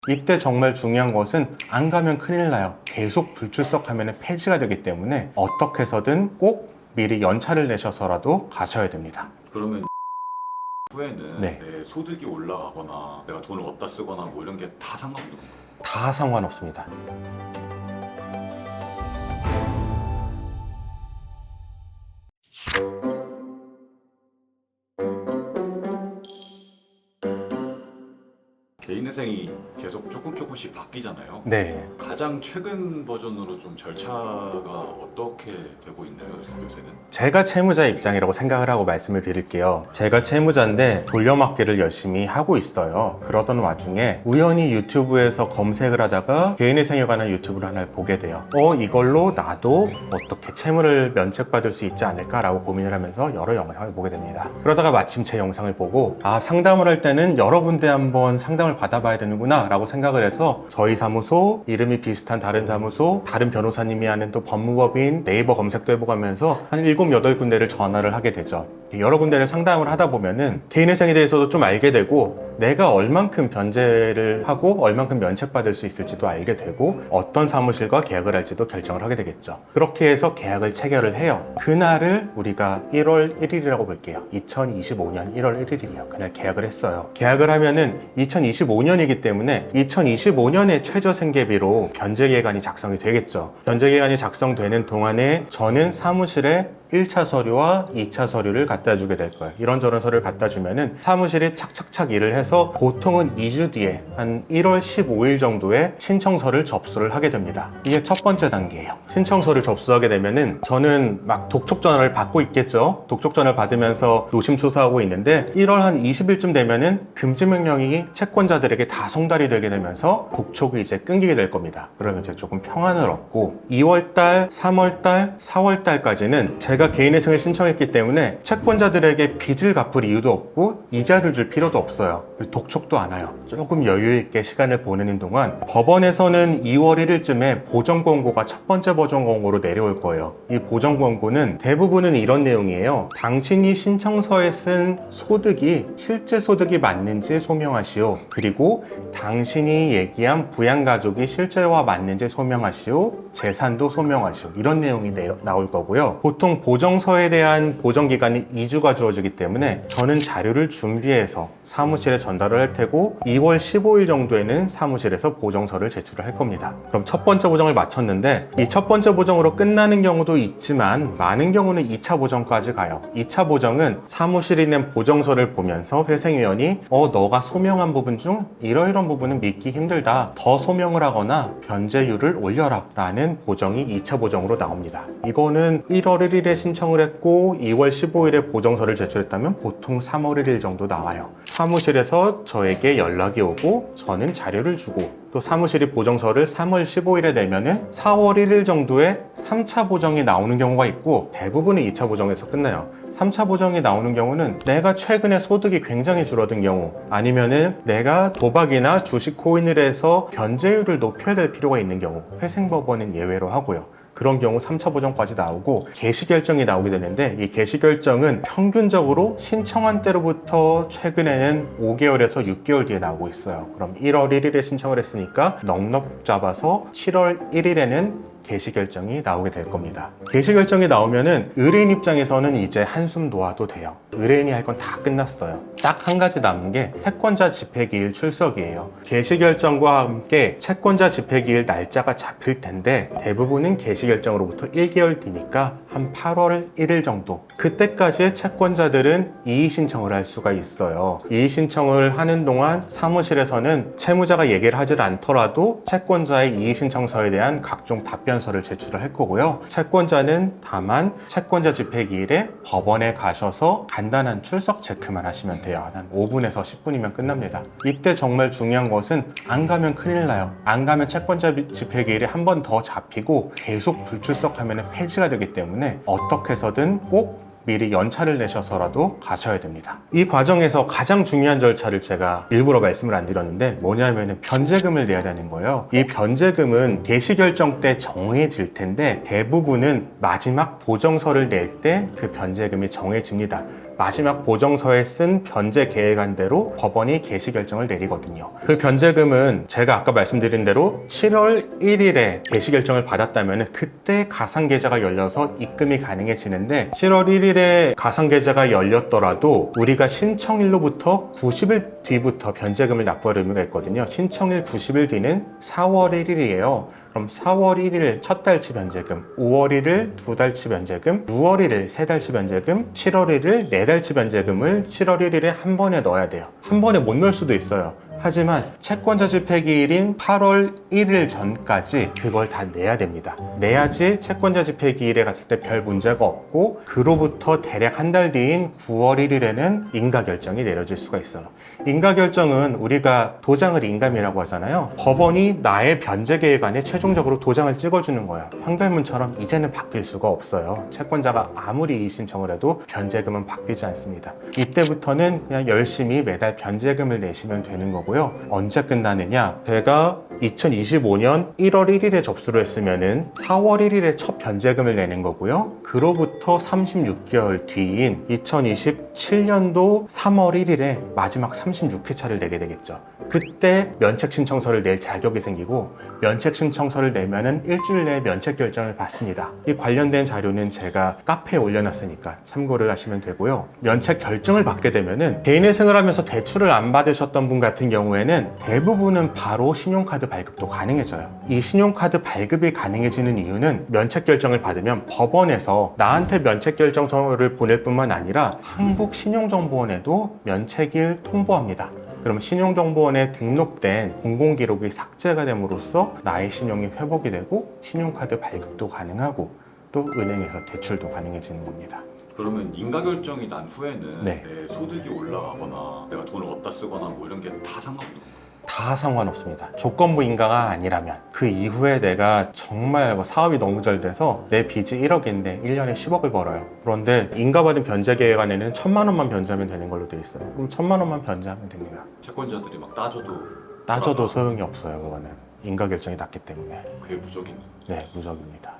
이때 정말 중요한 것은 안 가면 큰일 나요. 계속 불출석하면 폐지가 되기 때문에 어떻게 해서든 꼭 미리 연차를 내셔서라도 가셔야 됩니다. 그러면 후에는 네. 내 소득이 올라가거나 내가 돈을 어디다 쓰거나 뭐 이런 게 다 상관없는 건가요? 다 상관없습니다. 개인회생이 계속 조금씩 바뀌잖아요. 네. 가장 최근 버전으로 좀 절차가 어떻게 되고 있나요, 요새는? 제가 채무자 입장이라고 생각을 하고 말씀을 드릴게요. 제가 채무자인데 돌려막기를 열심히 하고 있어요. 그러던 와중에 우연히 유튜브에서 검색을 하다가 개인회생에 관한 유튜브를 하나를 보게 돼요. 이걸로 나도 어떻게 채무를 면책받을 수 있지 않을까라고 고민을 하면서 여러 영상을 보게 됩니다. 그러다가 마침 제 영상을 보고 상담을 할 때는 여러 군데 한번 상담을 받아봐야 되는구나 라고 생각을 해서 저희 사무소, 이름이 비슷한 다른 사무소, 다른 변호사님이 하는 또 법무법인, 네이버 검색도 해보고 하면서 한 7, 8군데를 전화를 하게 되죠. 여러 군데를 상담을 하다 보면은 개인회생에 대해서도 좀 알게 되고 내가 얼만큼 변제를 하고 얼만큼 면책받을 수 있을지도 알게 되고 어떤 사무실과 계약을 할지도 결정을 하게 되겠죠. 그렇게 해서 계약을 체결을 해요. 그날을 우리가 1월 1일이라고 볼게요. 2025년 1월 1일이에요. 그날 계약을 했어요. 계약을 하면은 2025년이기 때문에 2025년에 최저생계비로 변제계획안이 작성이 되겠죠. 변제계획안이 작성되는 동안에 저는 사무실에 1차 서류와 2차 서류를 갖다 주게 될 거예요. 이런저런 서류를 갖다 주면은 사무실이 착착착 일을 해서 보통은 2주 뒤에 한 1월 15일 정도에 신청서를 접수를 하게 됩니다. 이게 첫 번째 단계예요. 신청서를 접수하게 되면은 저는 막 독촉 전화를 받고 있겠죠. 독촉 전화를 받으면서 노심초사하고 있는데 1월 한 20일쯤 되면은 금지 명령이 채권자들에게 다 송달이 되게 되면서 독촉이 이제 끊기게 될 겁니다. 그러면 이제 조금 평안을 얻고 2월달, 3월달, 4월달까지는 제가 개인회생을 신청했기 때문에 채권자들에게 빚을 갚을 이유도 없고 이자를 줄 필요도 없어요. 독촉도 안 와요. 조금 여유 있게 시간을 보내는 동안 법원에서는 2월 1일쯤에 보정 권고가 첫 번째 보정 권고로 내려올 거예요. 이 보정 권고는 대부분은 이런 내용이에요. 당신이 신청서에 쓴 소득이 실제 소득이 맞는지 소명하시오. 그리고 당신이 얘기한 부양가족이 실제와 맞는지 소명하시오. 재산도 소명하시오. 이런 내용이 나올 거고요. 보통 보정서에 대한 보정기간이 2주가 주어지기 때문에 저는 자료를 준비해서 사무실에 전달을 할 테고 2월 15일 정도에는 사무실에서 보정서를 제출을 할 겁니다. 그럼 첫 번째 보정을 마쳤는데 이 첫 번째 보정으로 끝나는 경우도 있지만 많은 경우는 2차 보정까지 가요. 2차 보정은 사무실이 낸 보정서를 보면서 회생위원이 너가 소명한 부분 중 이러이런 부분은 믿기 힘들다. 더 소명을 하거나 변제율을 올려라 라는 보정이 2차 보정으로 나옵니다. 이거는 1월 1일에 신청을 했고 2월 15일에 보정서를 제출했다면 보통 3월 1일 정도 나와요. 사무실에서 저에게 연락이 오고 저는 자료를 주고 또 사무실이 보정서를 3월 15일에 내면은 4월 1일 정도에 3차 보정이 나오는 경우가 있고 대부분은 2차 보정에서 끝나요. 3차 보정이 나오는 경우는 내가 최근에 소득이 굉장히 줄어든 경우 아니면은 내가 도박이나 주식 코인을 해서 변제율을 높여야 될 필요가 있는 경우 회생법원은 예외로 하고요. 그런 경우 3차 보정까지 나오고 개시결정이 나오게 되는데 이 개시결정은 평균적으로 신청한 때로부터 최근에는 5개월에서 6개월 뒤에 나오고 있어요. 그럼 1월 1일에 신청을 했으니까 넉넉 잡아서 7월 1일에는 개시결정이 나오게 될 겁니다. 개시결정이 나오면은 의뢰인 입장에서는 이제 한숨 놓아도 돼요. 의뢰인이 할 건 다 끝났어요. 딱 한 가지 남은 게 채권자 집회기일 출석이에요. 개시결정과 함께 채권자 집회기일 날짜가 잡힐 텐데 대부분은 개시결정으로부터 1개월 뒤니까 한 8월 1일 정도 그때까지의 채권자들은 이의 신청을 할 수가 있어요. 이의 신청을 하는 동안 사무실에서는 채무자가 얘기를 하질 않더라도 채권자의 이의 신청서에 대한 각종 답변서를 제출을 할 거고요. 채권자는 다만 채권자 집회기일에 법원에 가셔서 간단한 출석 체크만 하시면 돼요. 한 5분에서 10분이면 끝납니다. 이때 정말 중요한 것은 안 가면 큰일 나요. 안 가면 채권자 집회기일에 한 번 더 잡히고 계속 불출석하면 폐지가 되기 때문에 어떻게 해서든 꼭 미리 연차를 내셔서라도 가셔야 됩니다. 이 과정에서 가장 중요한 절차를 제가 일부러 말씀을 안 드렸는데 뭐냐면은 변제금을 내야 되는 거예요. 이 변제금은 개시결정 때 정해질 텐데 대부분은 마지막 보정서를 낼 때 그 변제금이 정해집니다. 마지막 보정서에 쓴 변제 계획안대로 법원이 개시 결정을 내리거든요. 그 변제금은 제가 아까 말씀드린 대로 7월 1일에 개시 결정을 받았다면 그때 가상계좌가 열려서 입금이 가능해지는데 7월 1일에 가상계좌가 열렸더라도 우리가 신청일로부터 90일 뒤부터 변제금을 납부할 의무가 있거든요. 신청일 90일 뒤는 4월 1일이에요. 그럼 4월 1일 첫 달치 변제금, 5월 1일 두 달치 변제금, 6월 1일 세 달치 변제금, 7월 1일 네 달치 변제금을 7월 1일에 한 번에 넣어야 돼요. 한 번에 못 넣을 수도 있어요. 하지만 채권자 집행기일인 8월 1일 전까지 그걸 다 내야 됩니다. 내야지 채권자 집행기일에 갔을 때 별 문제가 없고 그로부터 대략 한 달 뒤인 9월 1일에는 인가결정이 내려질 수가 있어요. 인가결정은 우리가 도장을 인감이라고 하잖아요. 법원이 나의 변제계획안에 최종적으로 도장을 찍어주는 거예요. 판결문처럼 이제는 바뀔 수가 없어요. 채권자가 아무리 이의신청을 해도 변제금은 바뀌지 않습니다. 이때부터는 그냥 열심히 매달 변제금을 내시면 되는 거고요. 언제 끝나느냐? 제가 2025년 1월 1일에 접수를 했으면은 4월 1일에 첫 변제금을 내는 거고요. 그로부터 36개월 뒤인 2027년도 3월 1일에 마지막 36회차를 내게 되겠죠. 그때 면책 신청서를 낼 자격이 생기고 면책 신청서를 내면은 일주일 내에 면책 결정을 받습니다. 이 관련된 자료는 제가 카페에 올려놨으니까 참고를 하시면 되고요. 면책 결정을 받게 되면은 개인회생을 하면서 대출을 안 받으셨던 분 같은 경우에는 대부분은 바로 신용카드 발급도 가능해져요. 이 신용카드 발급이 가능해지는 이유는 면책 결정을 받으면 법원에서 나한테 면책 결정서를 보낼 뿐만 아니라 한국신용정보원에도 면책일 통보합니다. 그럼 신용정보원에 등록된 공공기록이 삭제가 됨으로써 나의 신용이 회복이 되고 신용카드 발급도 가능하고 또 은행에서 대출도 가능해지는 겁니다. 그러면 인가결정이 난 후에는 네. 내 소득이 올라가거나 내가 돈을 어디다 쓰거나 뭐 이런 게 다 상관없는 건가요? 다 상관없습니다. 조건부 인가가 아니라면 그 이후에 내가 정말 뭐 사업이 너무 잘 돼서 내 빚이 1억인데 1년에 10억을 벌어요. 그런데 인가받은 변제계획안에는 1,000만 원만 변제하면 되는 걸로 돼 있어요. 그럼 1,000만 원만 변제하면 됩니다. 채권자들이 막 따져도 따져도 소용이 없어요. 그거는 인가 결정이 났기 때문에. 그게 무적인 네, 무적입니다.